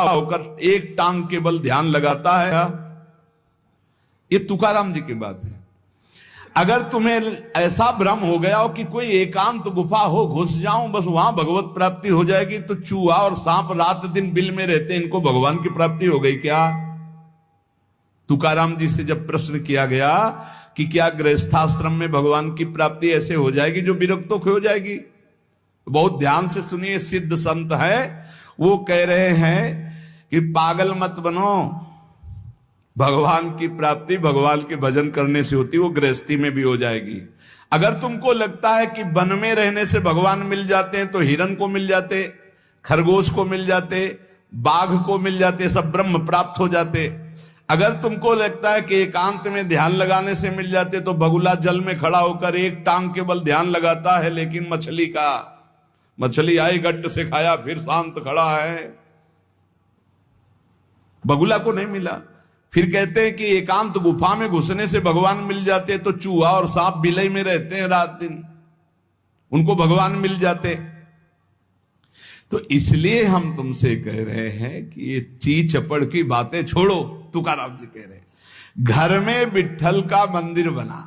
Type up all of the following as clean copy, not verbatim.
होकर एक टांग के बल ध्यान लगाता है। ये तुकाराम जी की बात है। अगर तुम्हें ऐसा भ्रम हो गया हो कि कोई एकांत गुफा हो, घुस जाऊं बस वहां भगवत प्राप्ति हो जाएगी, तो चूहा और सांप रात दिन बिल में रहते हैं, इनको भगवान की प्राप्ति हो गई क्या? तुकाराम जी से जब प्रश्न किया गया कि क्या गृहस्थाश्रम में भगवान की प्राप्ति ऐसे हो जाएगी जो विरक्तों की हो जाएगी? बहुत ध्यान से सुनिए, सिद्ध संत है, वो कह रहे हैं कि पागल मत बनो, भगवान की प्राप्ति भगवान के भजन करने से होती, वो गृहस्थी में भी हो जाएगी। अगर तुमको लगता है कि वन में रहने से भगवान मिल जाते हैं, तो हिरन को मिल जाते, खरगोश को मिल जाते, बाघ को मिल जाते, सब ब्रह्म प्राप्त हो जाते। अगर तुमको लगता है कि एकांत में ध्यान लगाने से मिल जाते, तो बगुला जल में खड़ा होकर एक टांग के बल ध्यान लगाता है, लेकिन मछली आई गट्ट से खाया फिर शांत खड़ा है, बगुला को नहीं मिला। फिर कहते हैं कि एकांत गुफा में घुसने से भगवान मिल जाते, तो चूहा और सांप बिलई में रहते हैं रात दिन, उनको भगवान मिल जाते। तो इसलिए हम तुमसे कह रहे हैं कि ये ची चपड़ की बातें छोड़ो। तुकाराम जी कह रहे हैं घर में विट्ठल का मंदिर बना,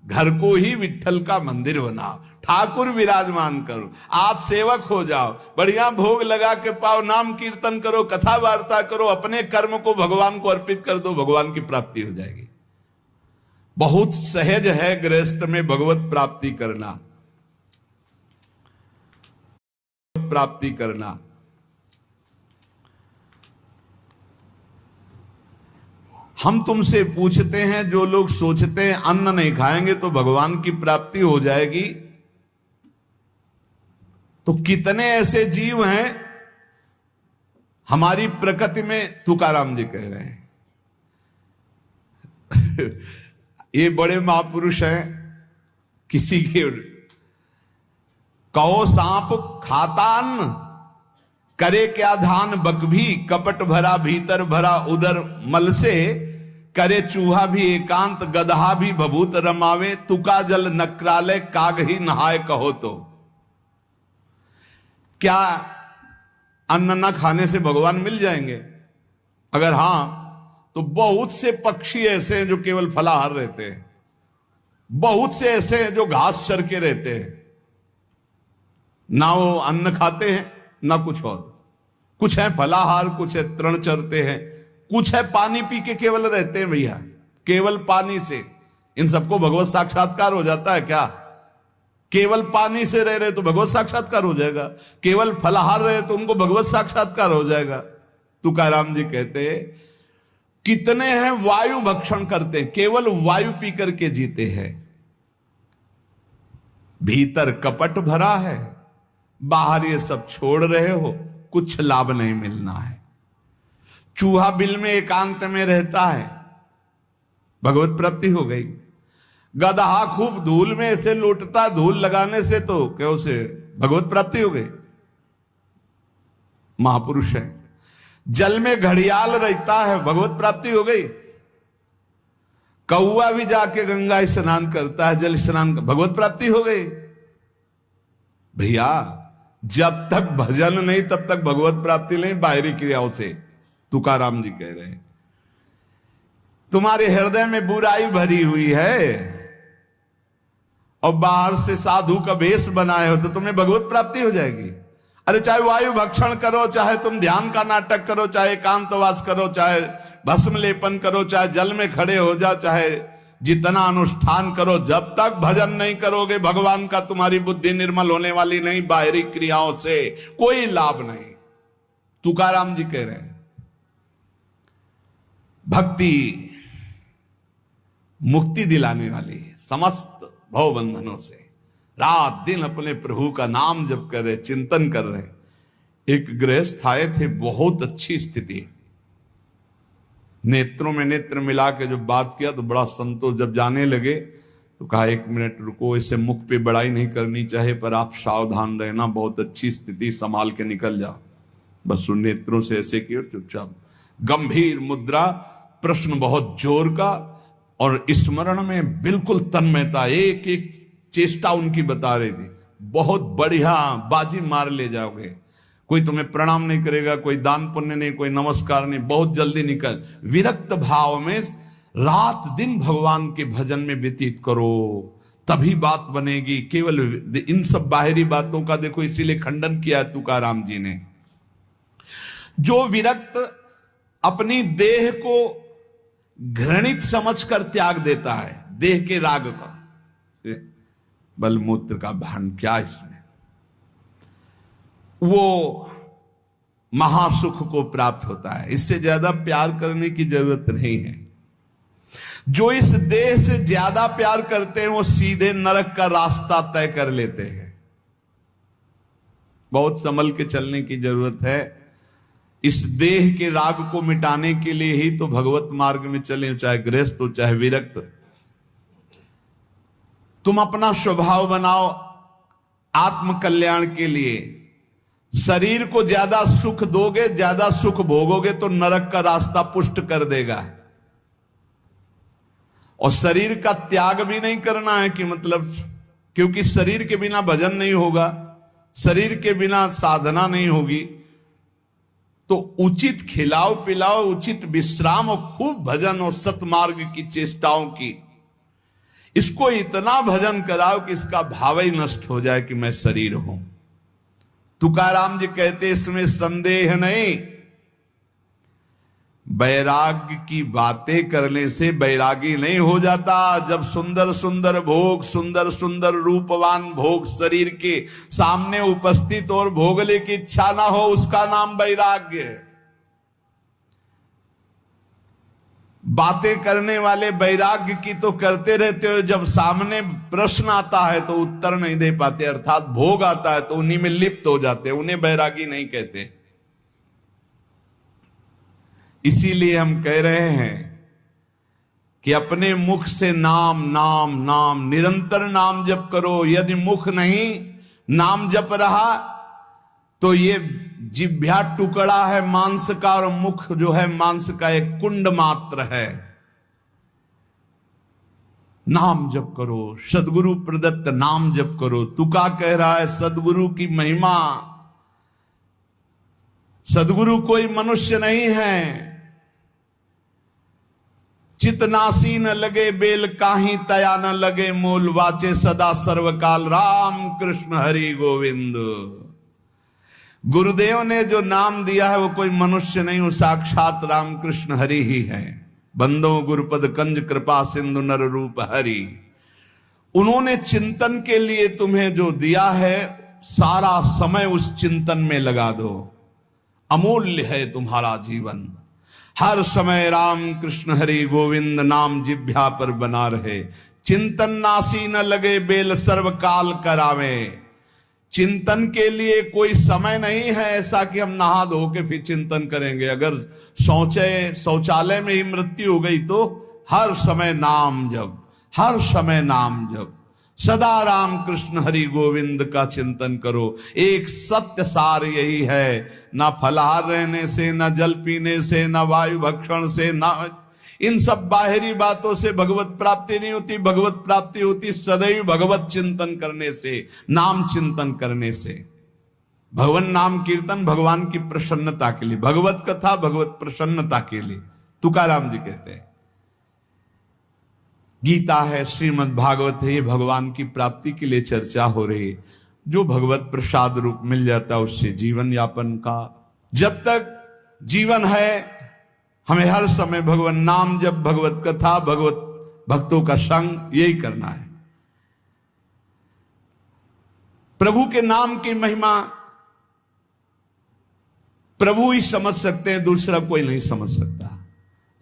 घर को ही विट्ठल का मंदिर बनाओ, ठाकुर विराजमान करो, आप सेवक हो जाओ, बढ़िया भोग लगा के पाओ, नाम कीर्तन करो, कथा वार्ता करो, अपने कर्म को भगवान को अर्पित कर दो, भगवान की प्राप्ति हो जाएगी। बहुत सहज है गृहस्थ में भगवत प्राप्ति करना, प्राप्ति करना। हम तुमसे पूछते हैं, जो लोग सोचते हैं अन्न नहीं खाएंगे तो भगवान की प्राप्ति हो जाएगी, तो कितने ऐसे जीव हैं हमारी प्रकृति में? तुकाराम जी कह रहे हैं ये बड़े महापुरुष हैं, किसी के कहो सांप खाता अन्न, करे क्या धान बकभी, कपट भरा भीतर भरा उदर मल से, करे चूहा भी एकांत गदहा भी भभूत रमावे, तुका जल नक्राले काग ही नहाए कहो तो। क्या अन्न न खाने से भगवान मिल जाएंगे? अगर हां, तो बहुत से पक्षी ऐसे हैं जो केवल फलाहार रहते हैं, बहुत से ऐसे हैं जो घास चर के रहते हैं, ना वो अन्न खाते हैं ना कुछ और। कुछ है फलाहार, कुछ है तृण चरते हैं, कुछ है पानी पी के केवल रहते हैं भैया, केवल पानी से। इन सबको भगवत साक्षात्कार हो जाता है क्या? केवल पानी से रह रहे तो भगवत साक्षात्कार हो जाएगा, केवल फलाहार रहे तो उनको भगवत साक्षात्कार हो जाएगा। तुकाराम जी कहते हैं कितने हैं वायु भक्षण करते हैं, केवल वायु पी करके जीते हैं, भीतर कपट भरा है, बाहर ये सब छोड़ रहे हो, कुछ लाभ नहीं मिलना है। चूहा बिल में एकांत में रहता है, भगवत प्राप्ति हो गई। गदहा खूब धूल में ऐसे लौटता, धूल लगाने से तो क्या उसे भगवत प्राप्ति हो गई, महापुरुष है। जल में घड़ियाल रहता है, भगवत प्राप्ति हो गई। कौआ भी जाके गंगा स्नान करता है, जल स्नान, भगवत प्राप्ति हो गई। भैया जब तक भजन नहीं तब तक भगवत प्राप्ति नहीं, बाहरी क्रियाओं से। तुकाराम जी कह रहे हैं तुम्हारे हृदय में बुराई भरी हुई है और बाहर से साधु का वेश बनाए हो तो तुम्हें भगवत प्राप्ति हो जाएगी। अरे चाहे वायु भक्षण करो, चाहे तुम ध्यान का नाटक करो, चाहे एकांतवास करो, चाहे भस्म लेपन करो, चाहे जल में खड़े हो जाओ, चाहे जितना अनुष्ठान करो, जब तक भजन नहीं करोगे भगवान का, तुम्हारी बुद्धि निर्मल होने वाली नहीं। बाहरी क्रियाओं से कोई लाभ नहीं। तुकाराम जी कह रहे हैं भक्ति मुक्ति दिलाने वाली, समस्त भव बंधनों से। रात दिन अपने प्रभु का नाम जप कर रहे, चिंतन कर रहे। एक गृहस्थ आए थे, बहुत अच्छी स्थिति, नेत्रों में नेत्र मिला के जब बात किया तो बड़ा संतोष। जब जाने लगे तो कहा 1 मिनट रुको, इसे मुख पे बड़ाई नहीं करनी चाहिए, पर आप सावधान रहना, बहुत अच्छी स्थिति, संभाल के निकल जाओ। बस उन नेत्रों से ऐसे किया, चुपचाप गंभीर मुद्रा, प्रश्न बहुत जोर का, और स्मरण में बिल्कुल तन्मयता, एक एक चेष्टा उनकी बता रही थी। बहुत बढ़िया, बाजी मार ले जाओगे, कोई तुम्हें प्रणाम नहीं करेगा, कोई दान पुण्य नहीं, कोई नमस्कार नहीं, बहुत जल्दी निकल। विरक्त भाव में रात दिन भगवान के भजन में व्यतीत करो, तभी बात बनेगी। केवल इन सब बाहरी बातों का देखो इसीलिए खंडन किया तुकाराम जी ने। जो विरक्त अपनी देह को घृणित समझकर त्याग देता है, देह के राग का, बलमूत्र का भान क्या इसमें, वो महासुख को प्राप्त होता है। इससे ज्यादा प्यार करने की जरूरत नहीं है। जो इस देह से ज्यादा प्यार करते हैं वो सीधे नरक का रास्ता तय कर लेते हैं। बहुत संभल के चलने की जरूरत है। इस देह के राग को मिटाने के लिए ही तो भगवत मार्ग में चले, चाहे गृहस्थ हो चाहे विरक्त। तुम अपना स्वभाव बनाओ आत्म कल्याण के लिए। शरीर को ज्यादा सुख दोगे, ज्यादा सुख भोगोगे तो नरक का रास्ता पुष्ट कर देगा। और शरीर का त्याग भी नहीं करना है कि मतलब, क्योंकि शरीर के बिना भजन नहीं होगा, शरीर के बिना साधना नहीं होगी। तो उचित खिलाओ पिलाओ, उचित विश्राम और खूब भजन और सतमार्ग की चेष्टाओं की। इसको इतना भजन कराओ कि इसका भाव ही नष्ट हो जाए कि मैं शरीर हूं। तुकाराम जी कहते इसमें संदेह नहीं। वैराग्य की बातें करने से वैरागी नहीं हो जाता। जब सुंदर सुंदर भोग, सुंदर सुंदर रूपवान भोग शरीर के सामने उपस्थित और भोगने की इच्छा ना हो, उसका नाम वैराग्य है। बातें करने वाले वैराग्य की तो करते रहते हो, जब सामने प्रश्न आता है तो उत्तर नहीं दे पाते, अर्थात भोग आता है तो उन्हीं में लिप्त हो जाते हैं, उन्हें वैरागी नहीं कहते। इसीलिए हम कह रहे हैं कि अपने मुख से नाम नाम नाम, निरंतर नाम जप करो। यदि मुख नहीं नाम जप रहा तो ये जिह्वा टुकड़ा है मांस का, और मुख जो है मांस का एक कुंड मात्र है। नाम जप करो, सदगुरु प्रदत्त नाम जप करो। तुका कह रहा है सदगुरु की महिमा। सदगुरु कोई मनुष्य नहीं है। चितनासी न लगे बेल काही, तया न लगे मूल, वाचे सदा सर्वकाल राम कृष्ण हरि गोविंद। गुरुदेव ने जो नाम दिया है वो कोई मनुष्य नहीं, वो साक्षात राम कृष्ण हरि ही है। बंदो गुरुपद कंज कृपा सिंधु नर रूप हरि। उन्होंने चिंतन के लिए तुम्हें जो दिया है, सारा समय उस चिंतन में लगा दो। अमूल्य है तुम्हारा जीवन। हर समय राम कृष्ण हरि गोविंद नाम जिह्वा पर बना रहे। चिंतन नासी न लगे बेल सर्वकाल करावे। चिंतन के लिए कोई समय नहीं है ऐसा कि हम नहा धो के फिर चिंतन करेंगे। अगर शौचालय में ही मृत्यु हो गई तो हर समय नाम जप, हर समय नाम जप। सदा राम कृष्ण हरि गोविंद का चिंतन करो। एक सत्य सार यही है, ना फलाहार रहने से, ना जल पीने से, ना वायु भक्षण से, ना इन सब बाहरी बातों से भगवत प्राप्ति नहीं होती। भगवत प्राप्ति होती सदैव भगवत चिंतन करने से, नाम चिंतन करने से। भगवान नाम कीर्तन भगवान की प्रसन्नता के लिए, भगवत कथा भगवत प्रसन्नता के लिए। तुकाराम जी कहते हैं गीता है, श्रीमद् भागवत है, ये भगवान की प्राप्ति के लिए चर्चा हो रही है। जो भगवत प्रसाद रूप मिल जाता है उससे जीवन यापन का। जब तक जीवन है हमें हर समय भगवान नाम जप, भगवत कथा, भगवत भक्तों का संग, यही करना है। प्रभु के नाम की महिमा प्रभु ही समझ सकते हैं, दूसरा कोई नहीं समझ सकता।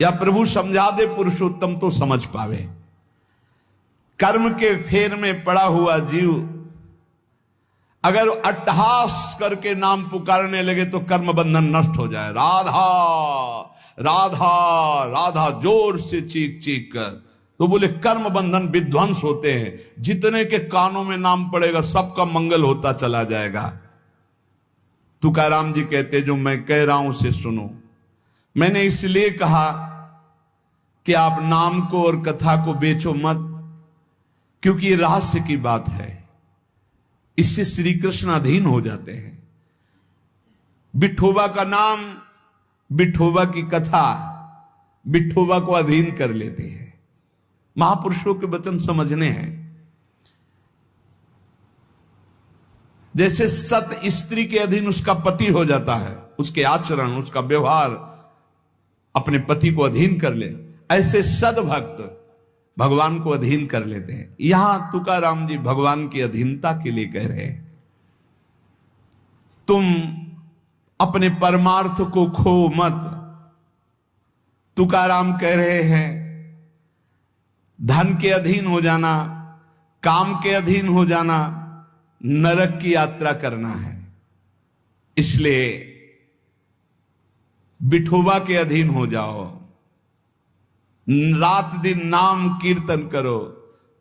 या प्रभु समझा दे पुरुषोत्तम तो समझ पावे। कर्म के फेर में पड़ा हुआ जीव अगर अट्टहास करके नाम पुकारने लगे तो कर्म बंधन नष्ट हो जाए। राधा राधा राधा जोर से चीख चीख कर, तो बोले कर्म बंधन विध्वंस होते हैं। जितने के कानों में नाम पड़ेगा सबका मंगल होता चला जाएगा। तुकाराम जी कहते जो मैं कह रहा हूं उसे सुनो। मैंने इसलिए कहा कि आप नाम को और कथा को बेचो मत, क्योंकि ये रहस्य की बात है। इससे श्री कृष्ण अधीन हो जाते हैं। विठोबा का नाम, विठोबा की कथा, विठोबा को अधीन कर लेते हैं। महापुरुषों के वचन समझने हैं। जैसे सत स्त्री के अधीन उसका पति हो जाता है, उसके आचरण, उसका व्यवहार अपने पति को अधीन कर ले, ऐसे सद्भक्त भगवान को अधीन कर लेते हैं। यहां तुकाराम जी भगवान की अधीनता के लिए कह रहे हैं, तुम अपने परमार्थ को खो मत। तुकाराम कह रहे हैं धन के अधीन हो जाना, काम के अधीन हो जाना, नरक की यात्रा करना है। इसलिए विठोबा के अधीन हो जाओ, रात दिन नाम कीर्तन करो,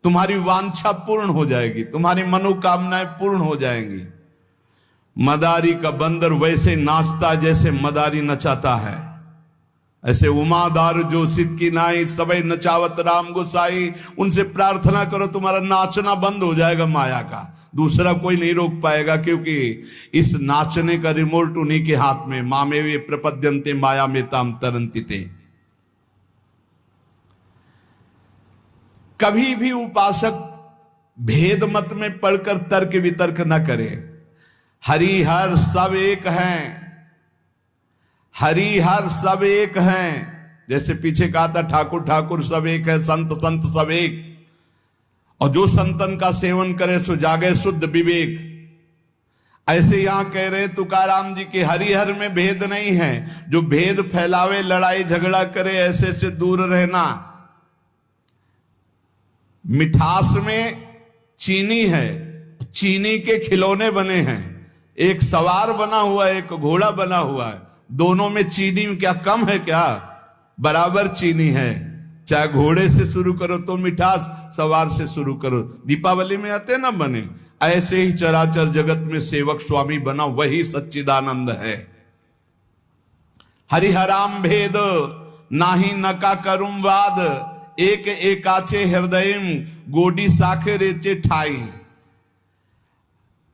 तुम्हारी वांछा पूर्ण हो जाएगी, तुम्हारी मनोकामनाएं पूर्ण हो जाएंगी। मदारी का बंदर वैसे नाचता जैसे मदारी नचाता है, ऐसे उमादार जो सिद्ध की नाई सबे नचावत राम गोसाई। उनसे प्रार्थना करो, तुम्हारा नाचना बंद हो जाएगा माया का, दूसरा कोई नहीं रोक पाएगा, क्योंकि इस नाचने का रिमोट उन्हीं के हाथ में। मामे वे प्रपद्यन्ते माया में ताम तरंती थे। कभी भी उपासक भेद मत में पढ़कर तर्क वितर्क न करे। हरि हर सब एक हैं, हरि हर सब एक हैं। जैसे पीछे कहा था ठाकुर ठाकुर सब एक है, संत संत सब एक। और जो संतन का सेवन करे सो जागे शुद्ध विवेक। ऐसे यहां कह रहे तुकाराम जी के हरिहर में भेद नहीं है। जो भेद फैलावे, लड़ाई झगड़ा करे, ऐसे से दूर रहना। मिठास में चीनी है, चीनी के खिलौने बने हैं। एक सवार बना हुआ है, एक घोड़ा बना हुआ है। दोनों में चीनी क्या कम है क्या? बराबर चीनी है। चाहे घोड़े से शुरू करो तो मिठास, सवार से शुरू करो। दीपावली में आते ना बने, ऐसे ही चराचर जगत में सेवक स्वामी बना, वही सच्चिदानंद है। हरिहराम भेद नाही नका करुम वाद, एक एकाचे हृदयम गोडी साखे रेचे ठाई।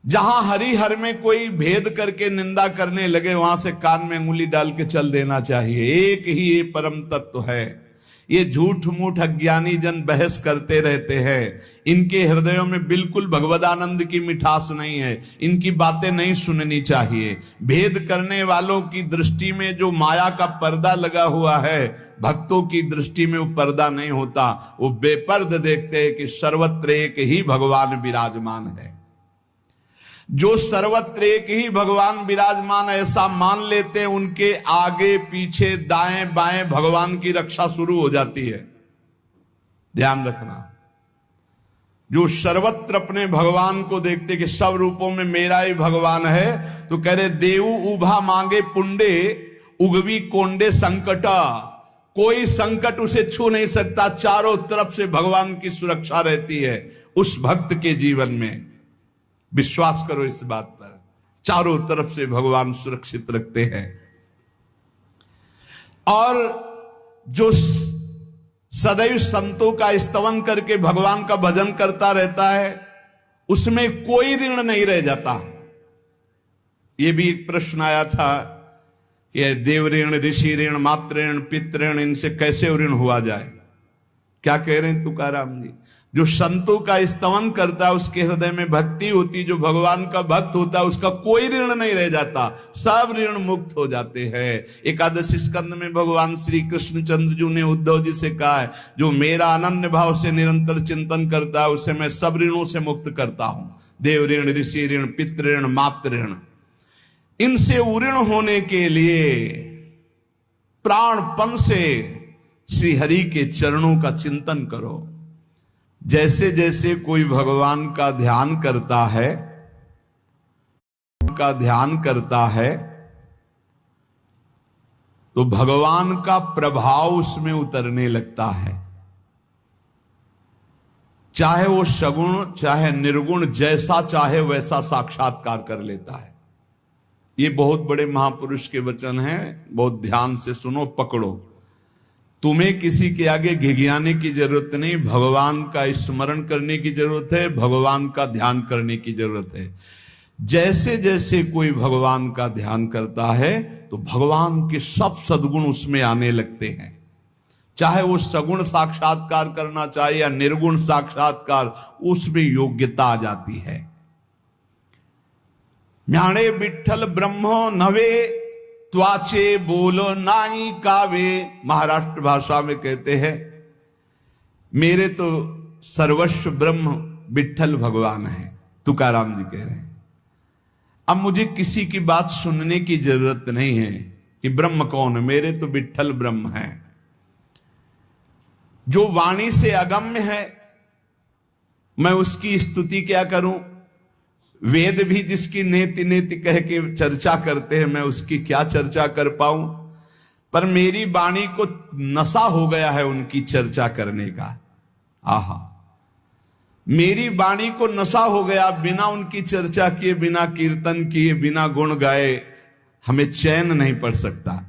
जहां हरिहर में कोई भेद करके निंदा करने लगे, वहां से कान में उंगली डाल के चल देना चाहिए। एक ही ये परम तत्व है। ये झूठ मूठ अज्ञानी जन बहस करते रहते हैं। इनके हृदयों में बिल्कुल भगवदानंद की मिठास नहीं है। इनकी बातें नहीं सुननी चाहिए। भेद करने वालों की दृष्टि में जो माया का पर्दा लगा हुआ है, भक्तों की दृष्टि में वो पर्दा नहीं होता। वो बेपर्द देखते हैं कि सर्वत्र एक ही भगवान विराजमान है। जो सर्वत्र एक ही भगवान विराजमान ऐसा मान लेते हैं, उनके आगे पीछे दाएं बाएं भगवान की रक्षा शुरू हो जाती है। ध्यान रखना। जो सर्वत्र अपने भगवान को देखते कि सब रूपों में मेरा ही भगवान है, तो कह रहे देवु उभा मांगे पुंडे उगवी कोंडे संकटा। कोई संकट उसे छू नहीं सकता। चारों तरफ से भगवान की सुरक्षा रहती है उस भक्त के जीवन में। विश्वास करो इस बात पर, चारों तरफ से भगवान सुरक्षित रखते हैं। और जो सदैव संतों का स्तवन करके भगवान का भजन करता रहता है, उसमें कोई ऋण नहीं रह जाता। यह भी एक प्रश्न आया था कि देव ऋण, ऋषि ऋण, मातृ ऋण, पितृ ऋण, इनसे कैसे ऋण हुआ जाए। क्या कह रहे हैं तुकाराम जी? जो संतों का स्तवन करता है, उसके हृदय में भक्ति होती, जो भगवान का भक्त होता है, उसका कोई ऋण नहीं रह जाता। सब ऋण मुक्त हो जाते हैं। एकादश स्कंद में भगवान श्री कृष्ण चंद्र जी ने उद्धव जी से कहा है, जो मेरा अनन्य भाव से निरंतर चिंतन करता है, उसे मैं सब ऋणों से मुक्त करता हूं। देव ऋण, ऋषि ऋण, पितृ ऋण, मातृ ऋण। इनसे उऋण होने के लिए प्राणपन से श्री हरि के चरणों का चिंतन करो। जैसे जैसे कोई भगवान का ध्यान करता है, तो भगवान का प्रभाव उसमें उतरने लगता है। चाहे वो सगुण चाहे निर्गुण, जैसा चाहे वैसा साक्षात्कार कर लेता है। ये बहुत बड़े महापुरुष के वचन हैं, बहुत ध्यान से सुनो, पकड़ो। तुम्हें किसी के आगे घिघियाने की जरूरत नहीं, भगवान का स्मरण करने की जरूरत है, भगवान का ध्यान करने की जरूरत है। जैसे जैसे कोई भगवान का ध्यान करता है तो भगवान के सब सद्गुण उसमें आने लगते हैं। चाहे वो सगुण साक्षात्कार करना चाहे या निर्गुण साक्षात्कार, उसमें योग्यता आ जाती है। ज्ञाने विठ्ठल ब्रह्मो नवे त्वाचे बोलो नाई कावे। महाराष्ट्र भाषा में कहते हैं मेरे तो सर्वस्व ब्रह्म विठ्ठल भगवान है, तुकाराम जी कह रहे हैं। अब मुझे किसी की बात सुनने की जरूरत नहीं है कि ब्रह्म कौन है, मेरे तो विठ्ठल ब्रह्म है। जो वाणी से अगम्य है मैं उसकी स्तुति क्या करूं। वेद भी जिसकी नेति नेति कह के चर्चा करते हैं मैं उसकी क्या चर्चा कर पाऊं। पर मेरी वाणी को नशा हो गया है उनकी चर्चा करने का। आहा, मेरी वाणी को नशा हो गया, बिना उनकी चर्चा किए, बिना कीर्तन किए, बिना गुण गाए हमें चैन नहीं पड़ सकता।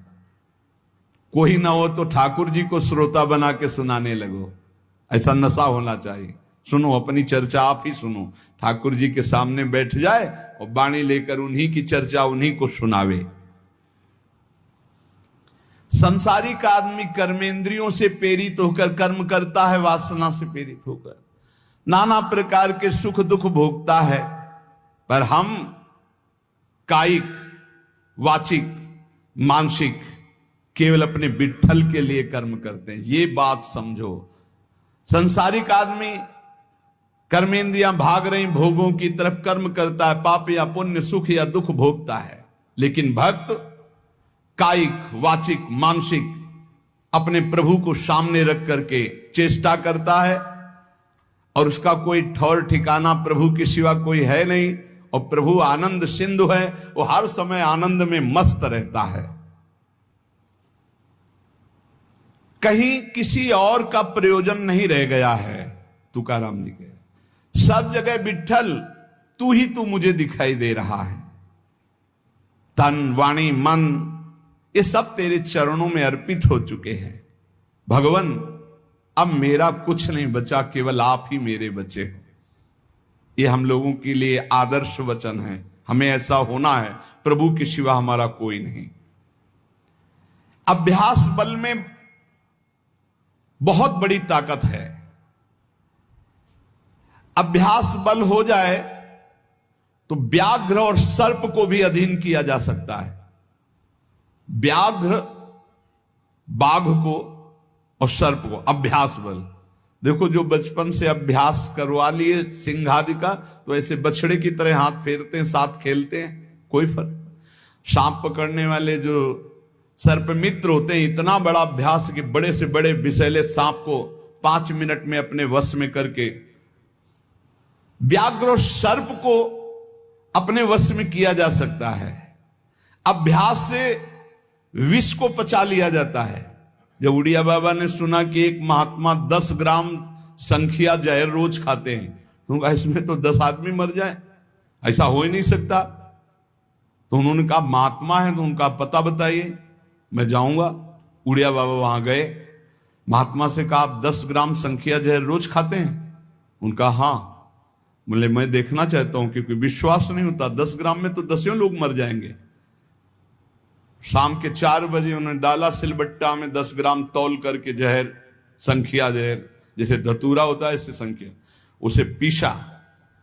कोई ना हो तो ठाकुर जी को श्रोता बना के सुनाने लगो, ऐसा नशा होना चाहिए। सुनो, अपनी चर्चा आप ही सुनो, ठाकुर जी के सामने बैठ जाए और वाणी लेकर उन्हीं की चर्चा उन्हीं को सुनावे। संसारिक आदमी कर्मेंद्रियों से प्रेरित होकर कर्म करता है, वासना से प्रेरित होकर नाना प्रकार के सुख दुख भोगता है। पर हम कायिक, वाचिक, मानसिक केवल अपने विठ्ठल के लिए कर्म करते हैं। ये बात समझो। संसारिक आदमी कर्मेंद्रियां भाग रही भोगों की तरफ, कर्म करता है, पाप या पुण्य, सुख या दुख भोगता है। लेकिन भक्त कायिक, वाचिक, मानसिक अपने प्रभु को सामने रख करके चेष्टा करता है और उसका कोई ठौर ठिकाना प्रभु के सिवा कोई है नहीं। और प्रभु आनंद सिंधु है, वो हर समय आनंद में मस्त रहता है। कहीं किसी और का प्रयोजन नहीं रह गया है। तुकाराम जी के सब जगह विठ्ठल तू ही तू मुझे दिखाई दे रहा है। तन, वाणी, मन ये सब तेरे चरणों में अर्पित हो चुके हैं। भगवान अब मेरा कुछ नहीं बचा, केवल आप ही मेरे बचे हो। ये हम लोगों के लिए आदर्श वचन है। हमें ऐसा होना है, प्रभु के सिवा हमारा कोई नहीं। अभ्यास बल में बहुत बड़ी ताकत है। अभ्यास बल हो जाए तो व्याघ्र और सर्प को भी अधीन किया जा सकता है। व्याघ्र बाघ को और सर्प को अभ्यास बल। देखो, जो बचपन से अभ्यास करवा लिए सिंहादि का, तो ऐसे बछड़े की तरह हाथ फेरते हैं, साथ खेलते हैं, कोई फर्क। सांप पकड़ने वाले जो सर्प मित्र होते हैं, इतना बड़ा अभ्यास कि बड़े से बड़े विषैले सांप को 5 मिनट में अपने वश में करके, व्याघ्र और सर्प को अपने वश में किया जा सकता है। अभ्यास से विष को पचा लिया जाता है। जब उड़िया बाबा ने सुना कि एक महात्मा 10 ग्राम संख्या जहर रोज खाते हैं, तो उनका इसमें तो 10 आदमी मर जाए, ऐसा हो ही नहीं सकता। तो उन्होंने कहा महात्मा है तो उनका पता बताइए, मैं जाऊंगा। उड़िया बाबा वहां गए, महात्मा से कहा आप 10 ग्राम संख्या जहर रोज खाते हैं? उनका हाँ। बोले मैं देखना चाहता हूं, क्योंकि विश्वास नहीं होता, 10 ग्राम में तो 10 लोग मर जाएंगे। शाम के 4 बजे उन्होंने डाला सिलबट्टा में 10 ग्राम तौल करके जहर, संख्या जहर, जैसे धतूरा होता है इससे संख्या, उसे पीसा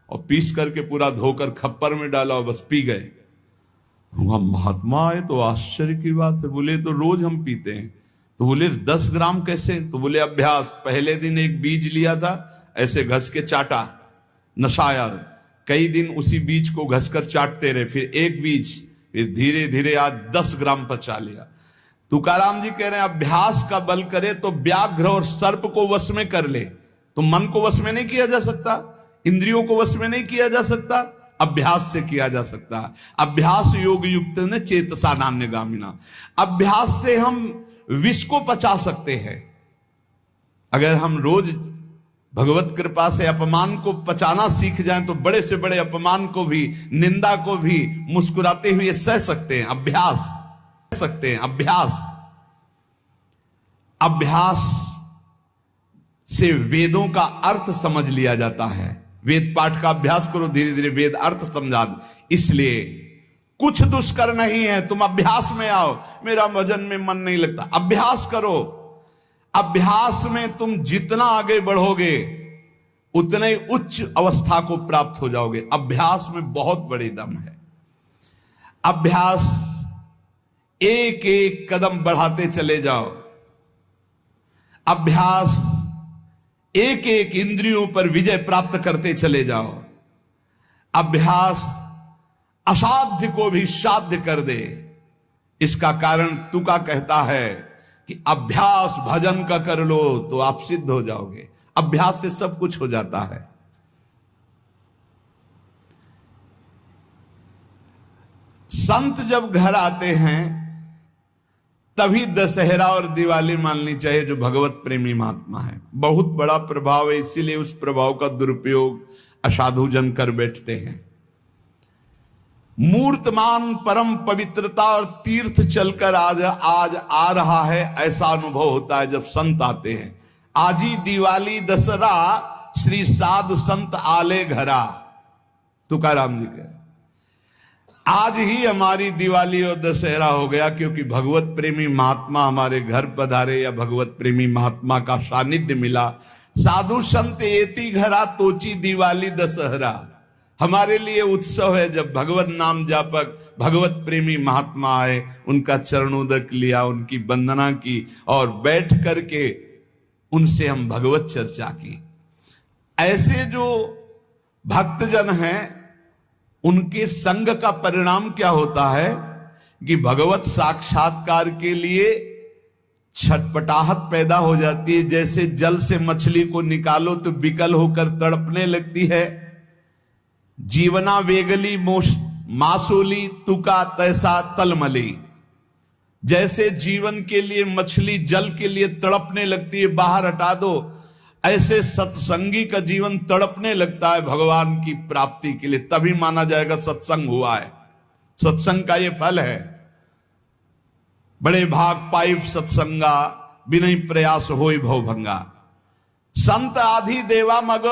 और पीस करके पूरा धोकर खप्पर में डाला और बस पी गए। महात्मा है तो आश्चर्य की बात है। बोले तो रोज हम पीते हैं। तो बोले 10 ग्राम कैसे? तो बोले अभ्यास। पहले दिन एक बीज लिया था, ऐसे घस के चाटा, नशाया, कई दिन उसी बीज को घसकर चाटते रहे, फिर एक बीज, फिर धीरे धीरे आज 10 ग्राम पचा लिया। तुकाराम जी कह रहे हैं अभ्यास का बल करे तो व्याघ्र और सर्प को वश में कर ले। तो मन को वश में नहीं किया जा सकता, इंद्रियों को वश में नहीं किया जा सकता, अभ्यास से किया जा सकता है। अभ्यास योग युक्त ने चेतसा नान्यगामिना। अभ्यास से हम विष को पचा सकते हैं। अगर हम रोज भगवत कृपा से अपमान को पचाना सीख जाएं तो बड़े से बड़े अपमान को भी, निंदा को भी मुस्कुराते हुए सह सकते हैं। अभ्यास सकते हैं। अभ्यास से वेदों का अर्थ समझ लिया जाता है। वेद पाठ का अभ्यास करो, धीरे धीरे वेद अर्थ समझा। इसलिए कुछ दुष्कर नहीं है, तुम अभ्यास में आओ। मेरा भजन में मन नहीं लगता, अभ्यास करो। अभ्यास में तुम जितना आगे बढ़ोगे उतने ही उच्च अवस्था को प्राप्त हो जाओगे। अभ्यास में बहुत बड़ी दम है। अभ्यास, एक एक कदम बढ़ाते चले जाओ। अभ्यास, एक एक इंद्रियों पर विजय प्राप्त करते चले जाओ। अभ्यास असाध्य को भी साध्य कर दे। इसका कारण तुका कहता है कि अभ्यास भजन का कर लो तो आप सिद्ध हो जाओगे। अभ्यास से सब कुछ हो जाता है। संत जब घर आते हैं तभी दशहरा और दिवाली माननी चाहिए, जो भगवत प्रेमी महात्मा है। बहुत बड़ा प्रभाव है, इसीलिए उस प्रभाव का दुरुपयोग असाधु जन कर बैठते हैं। मूर्तमान परम पवित्रता और तीर्थ चलकर आज आ रहा है, ऐसा अनुभव होता है जब संत आते हैं। आज ही दिवाली दशहरा श्री साधु संत आले घरा, तुकाराम जी के। आज ही हमारी दिवाली और दशहरा हो गया, क्योंकि भगवत प्रेमी महात्मा हमारे घर पधारे या भगवत प्रेमी महात्मा का सानिध्य मिला। साधु संत एति घरा तोची दिवाली दशहरा। हमारे लिए उत्सव है जब भगवत नाम जापक भगवत प्रेमी महात्मा आए, उनका चरणोदक लिया, उनकी वंदना की और बैठ करके उनसे हम भगवत चर्चा की। ऐसे जो भक्तजन हैं उनके संग का परिणाम क्या होता है कि भगवत साक्षात्कार के लिए छटपटाहट पैदा हो जाती है। जैसे जल से मछली को निकालो तो विकल होकर तड़पने लगती है। जीवना वेगली मासूली तुका तैसा तलमली। जैसे जीवन के लिए मछली जल के लिए तड़पने लगती है, बाहर हटा दो, ऐसे सत्संगी का जीवन तड़पने लगता है भगवान की प्राप्ति के लिए। तभी माना जाएगा सत्संग हुआ है। सत्संग का ये फल है। बड़े भाग पाइप सत्संगा, बिनई प्रयास होई भवभंगा। संत आधि देवा मग,